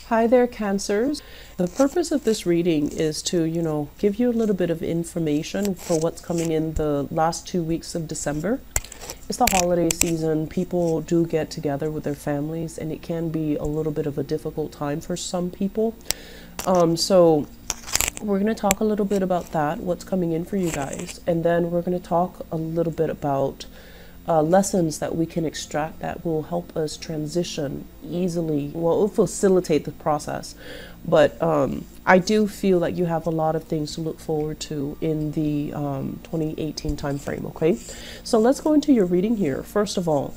Hi there, Cancers. The purpose of this reading is to, give you a little bit of information for what's coming in the last 2 weeks of December. It's the holiday season. People do get together with their families, and it can be a little bit of a difficult time for some people. So we're going to talk a little bit about that, what's coming in for you guys. And then we're going to talk a little bit about lessons that we can extract that will help us transition easily. Well, it will facilitate the process. But I do feel like you have a lot of things to look forward to in the 2018 time frame, okay? So let's go into your reading here. First of all,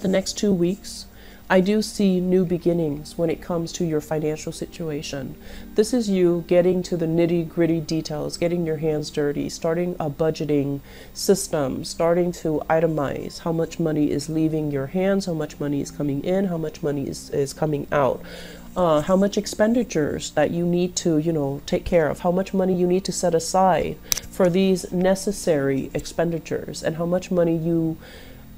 the next 2 weeks, I do see new beginnings when it comes to your financial situation. This is you getting to the nitty-gritty details, getting your hands dirty, starting a budgeting system, starting to itemize how much money is leaving your hands, how much money is coming in, how much money is coming out, how much expenditures that you need to, take care of, how much money you need to set aside for these necessary expenditures, and how much money you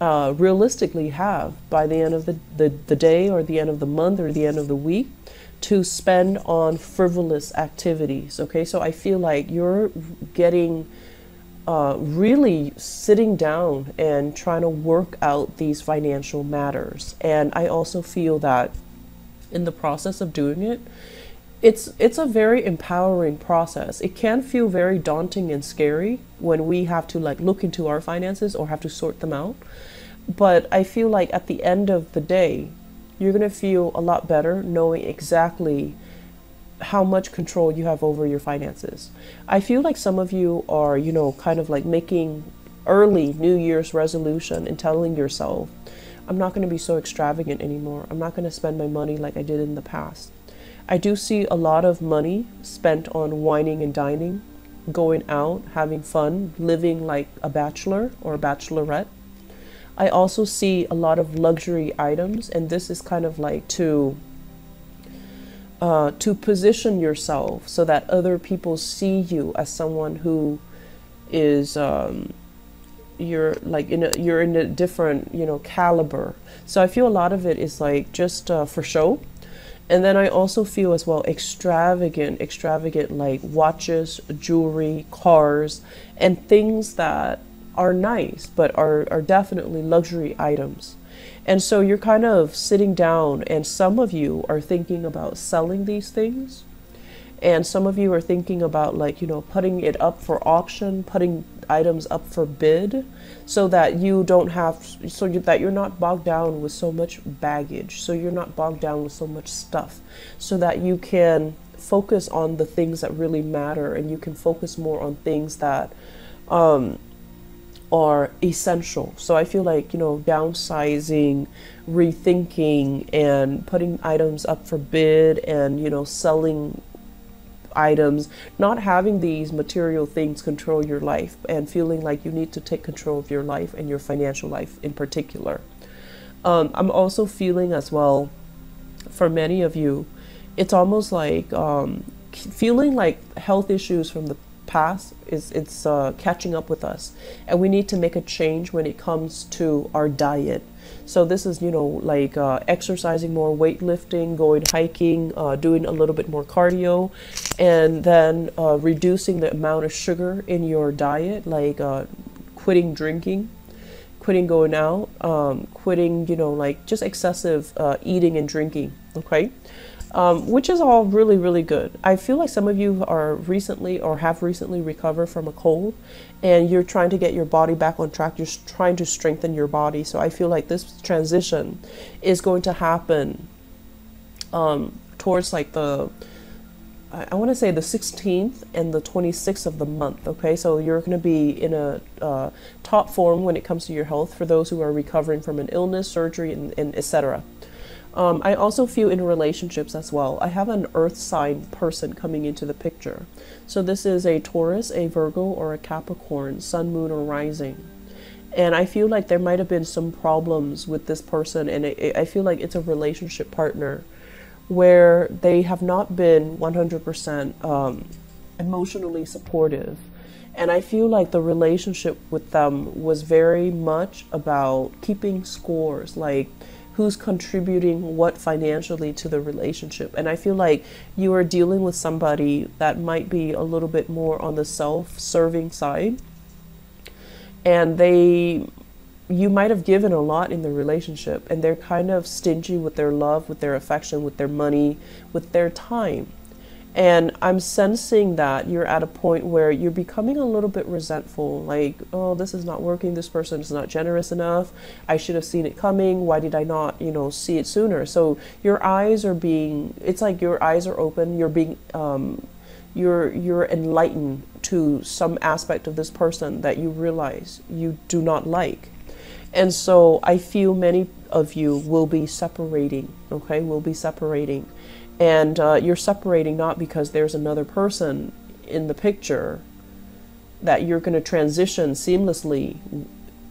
realistically have by the end of the day, or the end of the month, or the end of the week, to spend on frivolous activities. Okay, so I feel like you're getting really sitting down and trying to work out these financial matters. And I also feel that in the process of doing it, it's a very empowering process. It can feel very daunting and scary when we have to look into our finances or have to sort them out. But I feel like at the end of the day, you're going to feel a lot better knowing exactly how much control you have over your finances. I feel like some of you are, kind of making early New Year's resolution and telling yourself, I'm not going to be so extravagant anymore. I'm not going to spend my money like I did in the past. I do see a lot of money spent on wining and dining, going out, having fun, living like a bachelor or a bachelorette. I also see a lot of luxury items, and this is kind of to position yourself so that other people see you as someone who is you're in a different caliber. So I feel a lot of it is just for show. And then I also feel as well extravagant like watches, jewelry, cars, and things that are nice but are definitely luxury items. And so you're kind of sitting down, and some of you are thinking about selling these things, and some of you are thinking about putting it up for auction, putting items up for bid, so that you're not bogged down with so much baggage, so you're not bogged down with so much stuff, so that you can focus on the things that really matter, and you can focus more on things that are essential. So I feel like, downsizing, rethinking, and putting items up for bid, and, selling items, not having these material things control your life, and feeling like you need to take control of your life and your financial life in particular. I'm also feeling as well, for many of you, it's almost like feeling like health issues from the past it's catching up with us, and we need to make a change when it comes to our diet. So this is exercising more, weightlifting, going hiking, doing a little bit more cardio, and then reducing the amount of sugar in your diet, quitting drinking, quitting going out, quitting just excessive eating and drinking. Okay. Which is all really, really good. I feel like some of you are recently or have recently recovered from a cold, and you're trying to get your body back on track. You're trying to strengthen your body. So I feel like this transition is going to happen towards I want to say the 16th and the 26th of the month. Okay, so you're going to be in a top form when it comes to your health, for those who are recovering from an illness, surgery, and etc. I also feel in relationships as well. I have an earth sign person coming into the picture. So this is a Taurus, a Virgo, or a Capricorn, sun, moon, or rising. And I feel like there might have been some problems with this person, and I feel like it's a relationship partner where they have not been 100% emotionally supportive. And I feel like the relationship with them was very much about keeping scores, who's contributing what financially to the relationship. And I feel like you are dealing with somebody that might be a little bit more on the self-serving side, and you might have given a lot in the relationship, and they're kind of stingy with their love, with their affection, with their money, with their time. And I'm sensing that you're at a point where you're becoming a little bit resentful, like, oh, this is not working, this person is not generous enough, I should have seen it coming, why did I not, see it sooner? So your eyes are being, it's like your eyes are open, you're being, you're enlightened to some aspect of this person that you realize you do not like. And so I feel many of you will be separating, okay, will be separating. And you're separating not because there's another person in the picture that you're going to transition seamlessly,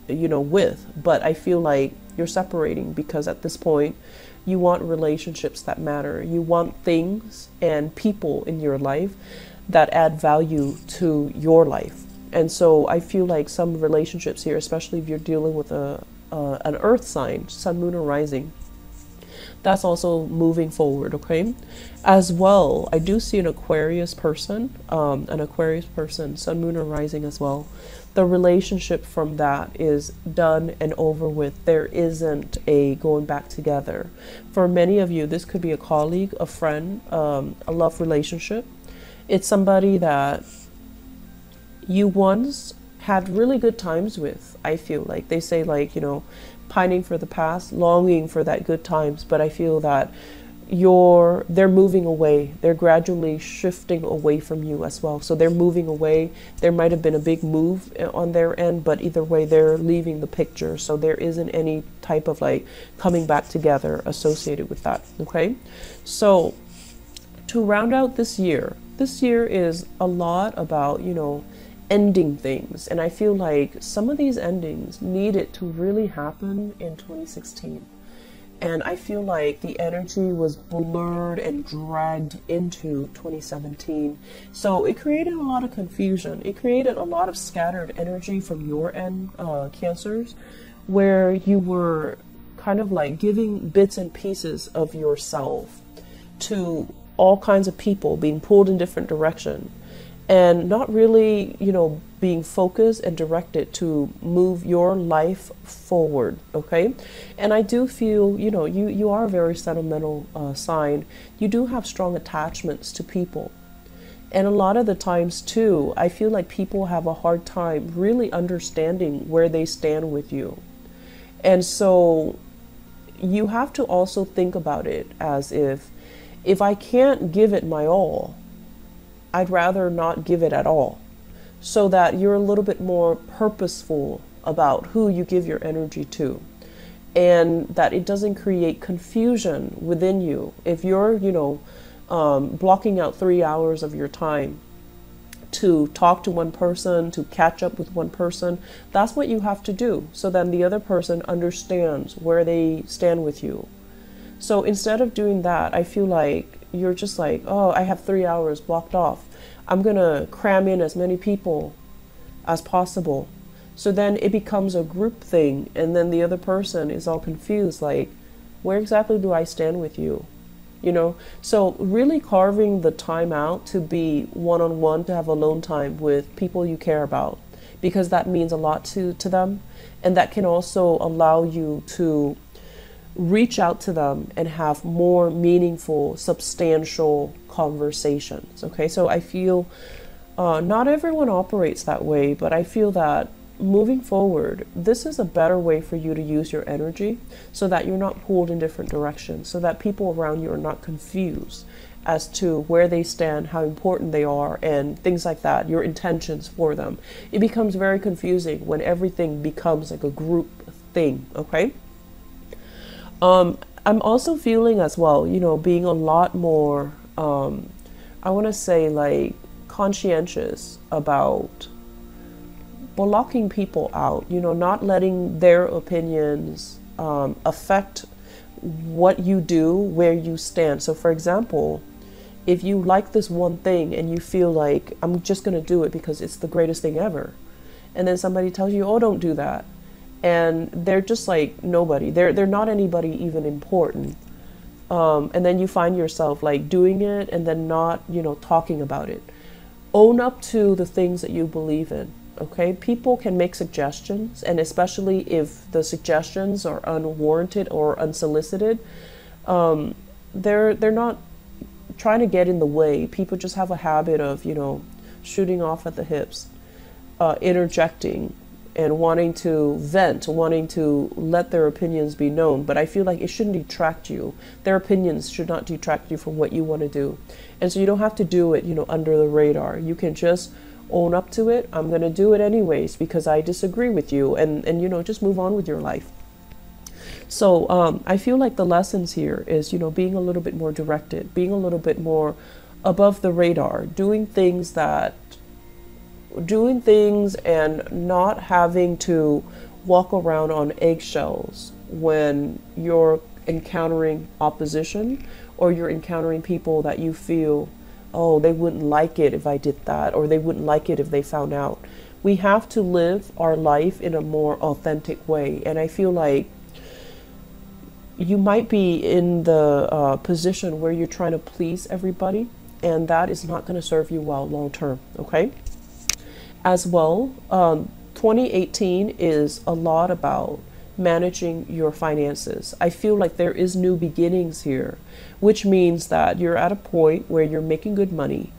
with. But I feel like you're separating because at this point, you want relationships that matter. You want things and people in your life that add value to your life. And so I feel like some relationships here, especially if you're dealing with an earth sign, sun, moon, or rising, that's also moving forward, okay? As well, I do see an Aquarius person, sun, moon, or rising as well. The relationship from that is done and over with. There isn't a going back together. For many of you, this could be a colleague, a friend, a love relationship. It's somebody that you once had really good times with. I feel like they say, like, pining for the past, longing for that good times, but I feel that they're moving away. They're gradually shifting away from you as well. So they're moving away. There might have been a big move on their end, but either way, they're leaving the picture. So there isn't any type of like coming back together associated with that, okay? So to round out this year is a lot about, ending things. And I feel like some of these endings needed to really happen in 2016. And I feel like the energy was blurred and dragged into 2017. So it created a lot of confusion. It created a lot of scattered energy from your end, Cancers, where you were kind of like giving bits and pieces of yourself to all kinds of people, being pulled in different directions, and not really, being focused and directed to move your life forward, okay? And I do feel, you are a very sentimental sign. You do have strong attachments to people. And a lot of the times, too, I feel like people have a hard time really understanding where they stand with you. And so you have to also think about it as if I can't give it my all, I'd rather not give it at all, so that you're a little bit more purposeful about who you give your energy to, and that it doesn't create confusion within you. If you're, blocking out 3 hours of your time to talk to one person, to catch up with one person, that's what you have to do, so then the other person understands where they stand with you. So instead of doing that, I feel like you're just like, oh, I have 3 hours blocked off. I'm going to cram in as many people as possible. So then it becomes a group thing, and then the other person is all confused, like, where exactly do I stand with you? So really carving the time out to be one-on-one, to have alone time with people you care about, because that means a lot to them. And that can also allow you to reach out to them and have more meaningful, substantial conversations. Okay, so I feel not everyone operates that way, but I feel that moving forward, this is a better way for you to use your energy, so that you're not pulled in different directions, so that people around you are not confused as to where they stand, how important they are, and things like that, your intentions for them. It becomes very confusing when everything becomes like a group thing, okay? I'm also feeling as well, being a lot more, I want to say, like, conscientious about blocking people out, not letting their opinions affect what you do, where you stand. So for example, if you like this one thing and you feel like, I'm just going to do it because it's the greatest thing ever, and then somebody tells you, oh, don't do that, and they're just like nobody. They're not anybody even important. And then you find yourself like doing it and then not, you know, talking about it. Own up to the things that you believe in. Okay, people can make suggestions, and especially if the suggestions are unwarranted or unsolicited, they're not trying to get in the way. People just have a habit of, you know, shooting off at the hips, interjecting, and wanting to vent, wanting to let their opinions be known. But I feel like it shouldn't detract you. Their opinions should not detract you from what you want to do. And so you don't have to do it, you know, under the radar. You can just own up to it. I'm going to do it anyways because I disagree with you, and you know, just move on with your life. So I feel like the lessons here is, you know, being a little bit more directed, being a little bit more above the radar, doing things and not having to walk around on eggshells when you're encountering opposition, or you're encountering people that you feel, oh, they wouldn't like it if I did that, or they wouldn't like it if they found out. We have to live our life in a more authentic way. And I feel like you might be in the position where you're trying to please everybody, and that is not going to serve you well long term, okay? As well, 2018 is a lot about managing your finances. I feel like there is new beginnings here, which means that you're at a point where you're making good money,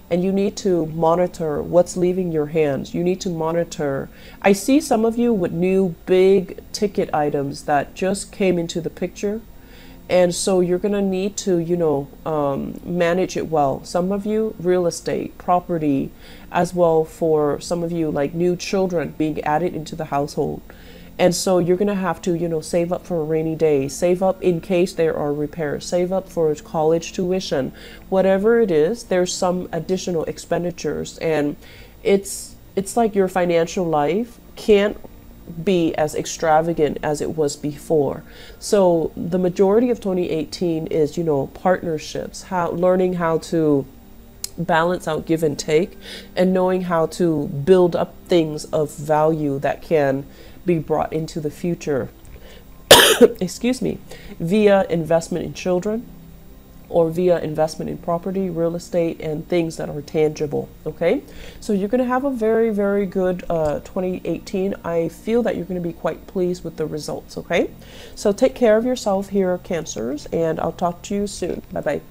and you need to monitor what's leaving your hands. You need to monitor. I see some of you with new big ticket items that just came into the picture, and so you're gonna need to, you know, manage it well. Some of you, real estate, property, as well for some of you, like new children being added into the household. And so you're going to have to, you know, save up for a rainy day, save up in case there are repairs, save up for college tuition, whatever it is. There's some additional expenditures, and it's like your financial life can't be as extravagant as it was before. So the majority of 2018 is, you know, partnerships, learning how to balance out give and take, and knowing how to build up things of value that can be brought into the future, excuse me, via investment in children, or via investment in property, real estate, and things that are tangible, okay? So you're going to have a very, very good 2018. I feel that you're going to be quite pleased with the results, okay? So take care of yourself here, Cancers, and I'll talk to you soon. Bye-bye.